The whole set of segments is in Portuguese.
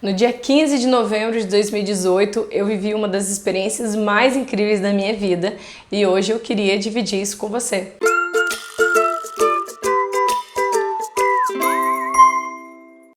No dia 15 de novembro de 2018, eu vivi uma das experiências mais incríveis da minha vida e hoje eu queria dividir isso com você.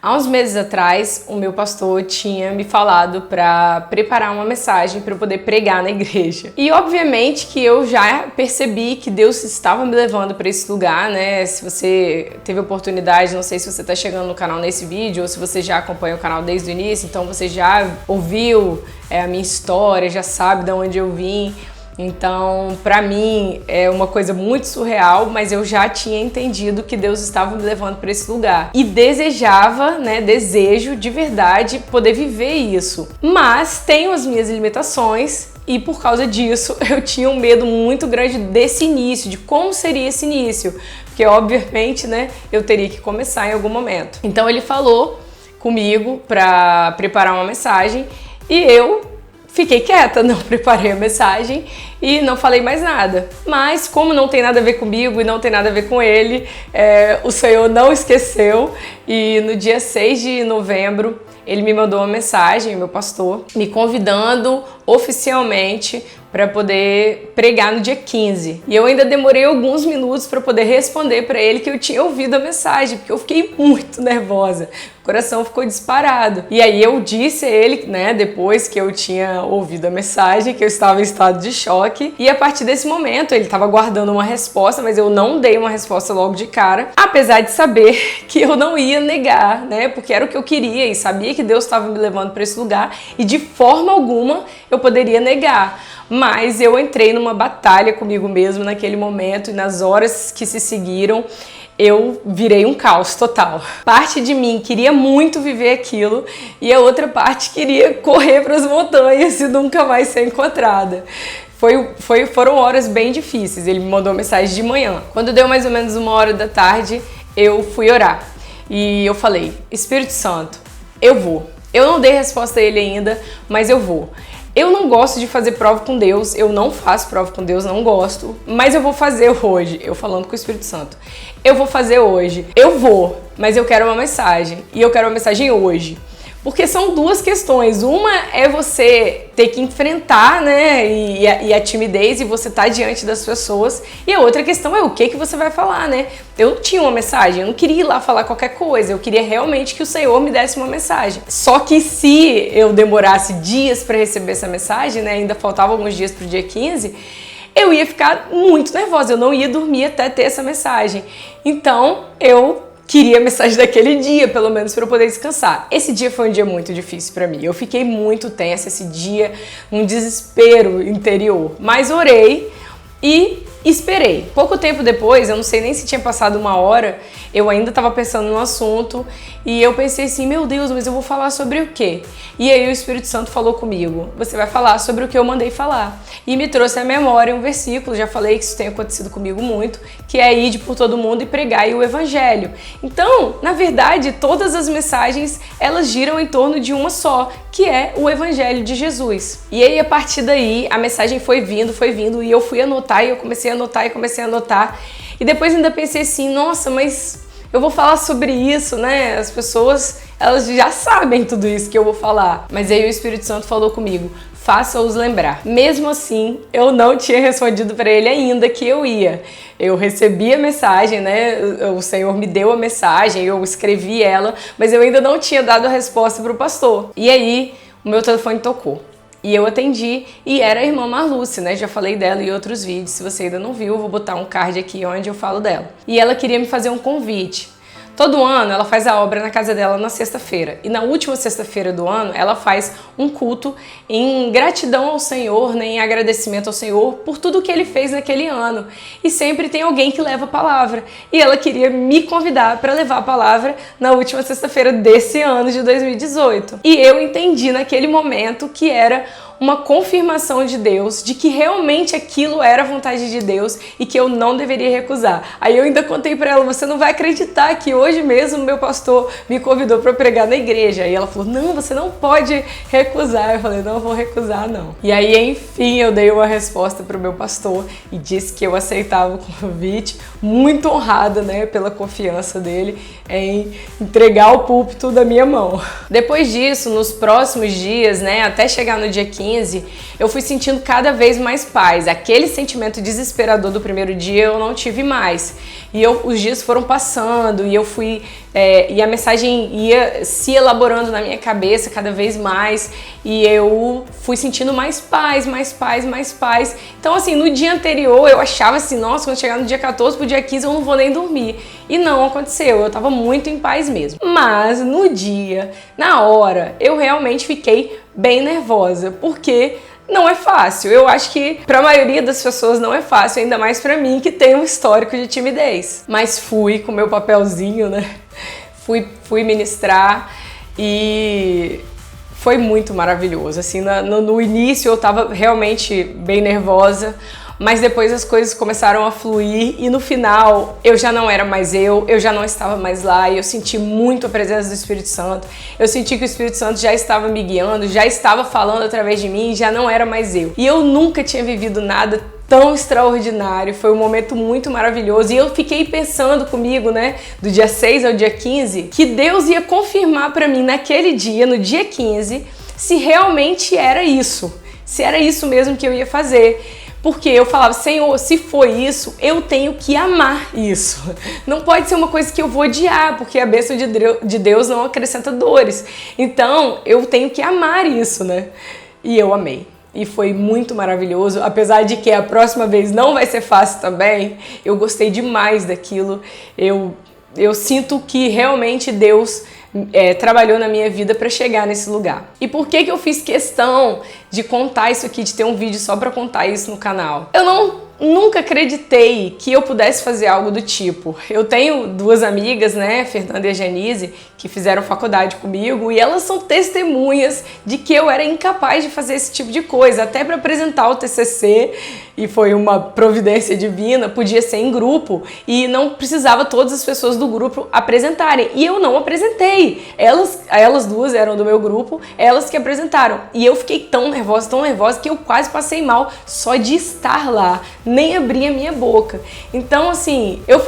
Há uns meses atrás, o meu pastor tinha me falado para preparar uma mensagem para eu poder pregar na igreja. E obviamente que eu já percebi que Deus estava me levando para esse lugar, né? Se você teve oportunidade, não sei se você está chegando no canal nesse vídeo ou se você já acompanha o canal desde o início, então você já ouviu a minha história, já sabe de onde eu vim. Então, para mim, é uma coisa muito surreal, mas eu já tinha entendido que Deus estava me levando para esse lugar. E desejava, desejo de verdade poder viver isso. Mas tenho as minhas limitações e por causa disso eu tinha um medo muito grande desse início, de como seria esse início. Porque, obviamente, eu teria que começar em algum momento. Então, ele falou comigo para preparar uma mensagem e eu fiquei quieta, não preparei a mensagem e não falei mais nada. Mas como não tem nada a ver comigo e não tem nada a ver com ele, o Senhor não esqueceu e no dia 6 de novembro ele me mandou uma mensagem, meu pastor, me convidando oficialmente para poder pregar no dia 15. E eu ainda demorei alguns minutos para poder responder para ele que eu tinha ouvido a mensagem, porque eu fiquei muito nervosa. O coração ficou disparado. E aí eu disse a ele, depois que eu tinha ouvido a mensagem, que eu estava em estado de choque. E a partir desse momento, ele estava guardando uma resposta, mas eu não dei uma resposta logo de cara, apesar de saber que eu não ia negar, porque era o que eu queria e sabia que Deus estava me levando para esse lugar e de forma alguma eu poderia negar. Mas eu entrei numa batalha comigo mesmo naquele momento e nas horas que se seguiram eu virei um caos total. Parte de mim queria muito viver aquilo e a outra parte queria correr para as montanhas e nunca mais ser encontrada. Foram horas bem difíceis. Ele me mandou mensagem de manhã. Quando deu mais ou menos 1h da tarde, eu fui orar. E eu falei, Espírito Santo, eu vou. Eu não dei resposta a ele ainda, mas eu vou. Eu não gosto de fazer prova com Deus, eu não faço prova com Deus, não gosto, mas eu vou fazer hoje, eu falando com o Espírito Santo. Eu vou fazer hoje, eu vou, mas eu quero uma mensagem, e eu quero uma mensagem hoje. Porque são duas questões, uma é você ter que enfrentar, e a timidez e você tá diante das pessoas, e a outra questão é o que você vai falar, Eu tinha uma mensagem, eu não queria ir lá falar qualquer coisa, eu queria realmente que o Senhor me desse uma mensagem. Só que se eu demorasse dias para receber essa mensagem, ainda faltavam alguns dias pro dia 15, eu ia ficar muito nervosa, eu não ia dormir até ter essa mensagem. Então, eu queria a mensagem daquele dia, pelo menos para eu poder descansar. Esse dia foi um dia muito difícil para mim. Eu fiquei muito tensa esse dia, um desespero interior. Mas orei e esperei. Pouco tempo depois, eu não sei nem se tinha passado 1 hora, eu ainda estava pensando no assunto e eu pensei assim, meu Deus, mas eu vou falar sobre o quê? E aí o Espírito Santo falou comigo, você vai falar sobre o que eu mandei falar. E me trouxe à memória um versículo, já falei que isso tem acontecido comigo muito, que é ide por todo mundo e pregai o evangelho. Então, na verdade, todas as mensagens, elas giram em torno de uma só, que é o evangelho de Jesus. E aí, a partir daí, a mensagem foi vindo, e eu fui anotar, e eu comecei a anotar, e depois ainda pensei assim, nossa, mas eu vou falar sobre isso, As pessoas, elas já sabem tudo isso que eu vou falar. Mas aí o Espírito Santo falou comigo, faça-os lembrar. Mesmo assim, eu não tinha respondido para ele ainda que eu ia. Eu recebi a mensagem, O Senhor me deu a mensagem, eu escrevi ela, mas eu ainda não tinha dado a resposta para o pastor. E aí, o meu telefone tocou. E eu atendi e era a irmã Marluce, Já falei dela em outros vídeos, se você ainda não viu, eu vou botar um card aqui onde eu falo dela. E ela queria me fazer um convite. Todo ano ela faz a obra na casa dela na sexta-feira. E na última sexta-feira do ano ela faz um culto em gratidão ao Senhor, em agradecimento ao Senhor por tudo que Ele fez naquele ano. E sempre tem alguém que leva a palavra. E ela queria me convidar para levar a palavra na última sexta-feira desse ano de 2018. E eu entendi naquele momento que era uma confirmação de Deus, de que realmente aquilo era a vontade de Deus e que eu não deveria recusar. Aí eu ainda contei para ela, você não vai acreditar que hoje mesmo meu pastor me convidou para pregar na igreja. E ela falou, não, você não pode recusar. Eu falei, não vou recusar não. E aí, enfim, eu dei uma resposta para o meu pastor e disse que eu aceitava o convite, muito honrada, né, pela confiança dele em entregar o púlpito da minha mão. Depois disso, nos próximos dias, né, até chegar no dia 15, eu fui sentindo cada vez mais paz. Aquele sentimento desesperador do primeiro dia eu não tive mais. E os dias foram passando e eu fui e a mensagem ia se elaborando na minha cabeça cada vez mais e eu fui sentindo mais paz, mais paz, mais paz. Então assim, no dia anterior eu achava assim, nossa, quando chegar no dia 14 pro dia 15 eu não vou nem dormir. E não aconteceu, eu tava muito em paz mesmo. Mas no dia, na hora, eu realmente fiquei bem nervosa, porque não é fácil. Eu acho que para a maioria das pessoas não é fácil, ainda mais para mim que tem um histórico de timidez. Mas fui com meu papelzinho, né? Fui ministrar e foi muito maravilhoso. Assim, no início eu tava realmente bem nervosa, mas depois as coisas começaram a fluir e no final eu já não era mais eu já não estava mais lá e eu senti muito a presença do Espírito Santo. Eu senti que o Espírito Santo já estava me guiando, já estava falando através de mim, já não era mais eu. E eu nunca tinha vivido nada tão extraordinário, foi um momento muito maravilhoso e eu fiquei pensando comigo, né, do dia 6 ao dia 15, que Deus ia confirmar para mim naquele dia, no dia 15, se realmente era isso, se era isso mesmo que eu ia fazer. Porque eu falava, Senhor, se foi isso, eu tenho que amar isso. Não pode ser uma coisa que eu vou odiar, porque a bênção de Deus não acrescenta dores. Então, eu tenho que amar isso, né? E eu amei. E foi muito maravilhoso, apesar de que a próxima vez não vai ser fácil também. Eu gostei demais daquilo. Eu sinto que realmente Deus trabalhou na minha vida para chegar nesse lugar. E por que eu fiz questão de contar isso aqui, de ter um vídeo só para contar isso no canal? Eu nunca acreditei que eu pudesse fazer algo do tipo. Eu tenho duas amigas, né, Fernanda e a Janise, que fizeram faculdade comigo e elas são testemunhas de que eu era incapaz de fazer esse tipo de coisa, até para apresentar o TCC, e foi uma providência divina, podia ser em grupo e não precisava todas as pessoas do grupo apresentarem, e eu não apresentei. Elas duas eram do meu grupo, elas que apresentaram, e eu fiquei tão nervosa que eu quase passei mal só de estar lá, nem abri a minha boca. Então assim, eu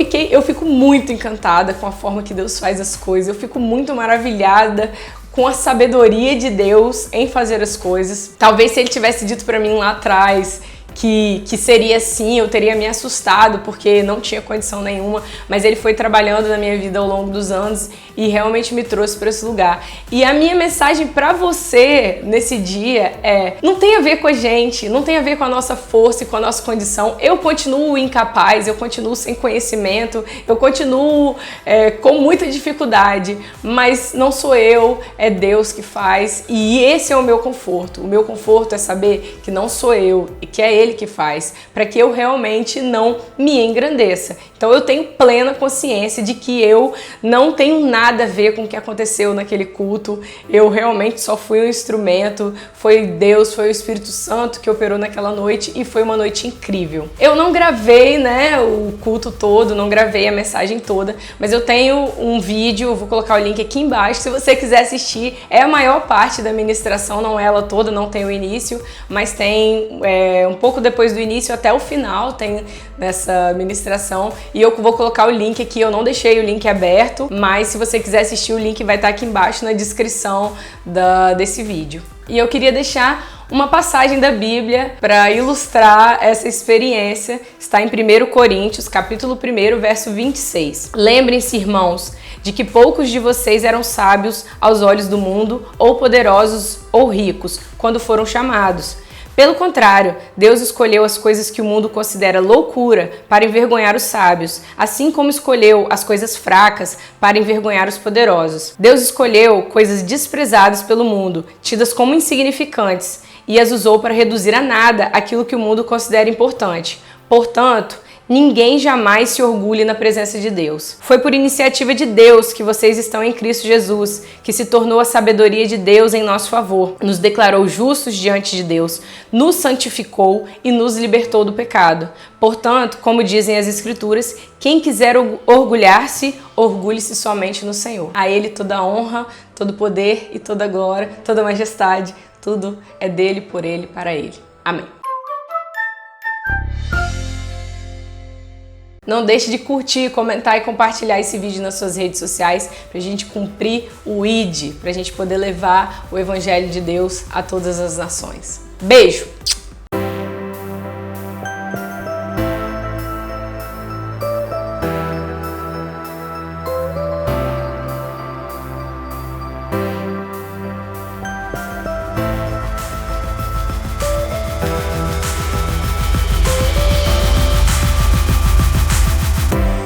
fico muito encantada com a forma que Deus faz as coisas, eu fico muito maravilhada com a sabedoria de Deus em fazer as coisas. Talvez se Ele tivesse dito pra mim lá atrás que seria assim, eu teria me assustado porque não tinha condição nenhuma, mas Ele foi trabalhando na minha vida ao longo dos anos e realmente me trouxe para esse lugar. E a minha mensagem para você nesse dia não tem a ver com a gente, não tem a ver com a nossa força e com a nossa condição. Eu continuo incapaz, eu continuo sem conhecimento, eu continuo com muita dificuldade, mas não sou eu, é Deus que faz, e esse é o meu conforto. O meu conforto é saber que não sou eu e que é Ele que faz, para que eu realmente não me engrandeça. Então eu tenho plena consciência de que eu não tenho nada a ver com o que aconteceu naquele culto, eu realmente só fui um instrumento, foi Deus, foi o Espírito Santo que operou naquela noite e foi uma noite incrível. Eu não gravei, né, o culto todo, não gravei a mensagem toda, mas eu tenho um vídeo, eu vou colocar o link aqui embaixo, se você quiser assistir, é a maior parte da ministração, não é ela toda, não tem o início, mas tem um pouco depois do início até o final, tem nessa ministração, e eu vou colocar o link aqui, eu não deixei o link aberto, mas se você quiser assistir, o link vai estar aqui embaixo na descrição desse vídeo. E eu queria deixar uma passagem da Bíblia para ilustrar essa experiência, está em 1 Coríntios, capítulo 1, verso 26. Lembrem-se, irmãos, de que poucos de vocês eram sábios aos olhos do mundo, ou poderosos ou ricos, quando foram chamados. Pelo contrário, Deus escolheu as coisas que o mundo considera loucura para envergonhar os sábios, assim como escolheu as coisas fracas para envergonhar os poderosos. Deus escolheu coisas desprezadas pelo mundo, tidas como insignificantes, e as usou para reduzir a nada aquilo que o mundo considera importante. Portanto, Ninguém jamais se orgulhe na presença de Deus. Foi por iniciativa de Deus que vocês estão em Cristo Jesus, que se tornou a sabedoria de Deus em nosso favor, nos declarou justos diante de Deus, nos santificou e nos libertou do pecado. Portanto, como dizem as Escrituras, quem quiser orgulhar-se, orgulhe-se somente no Senhor. A Ele toda a honra, todo poder e toda a glória, toda a majestade, tudo é dele, por Ele, para Ele. Amém. Não deixe de curtir, comentar e compartilhar esse vídeo nas suas redes sociais para a gente cumprir o ID, para a gente poder levar o Evangelho de Deus a todas as nações. Beijo!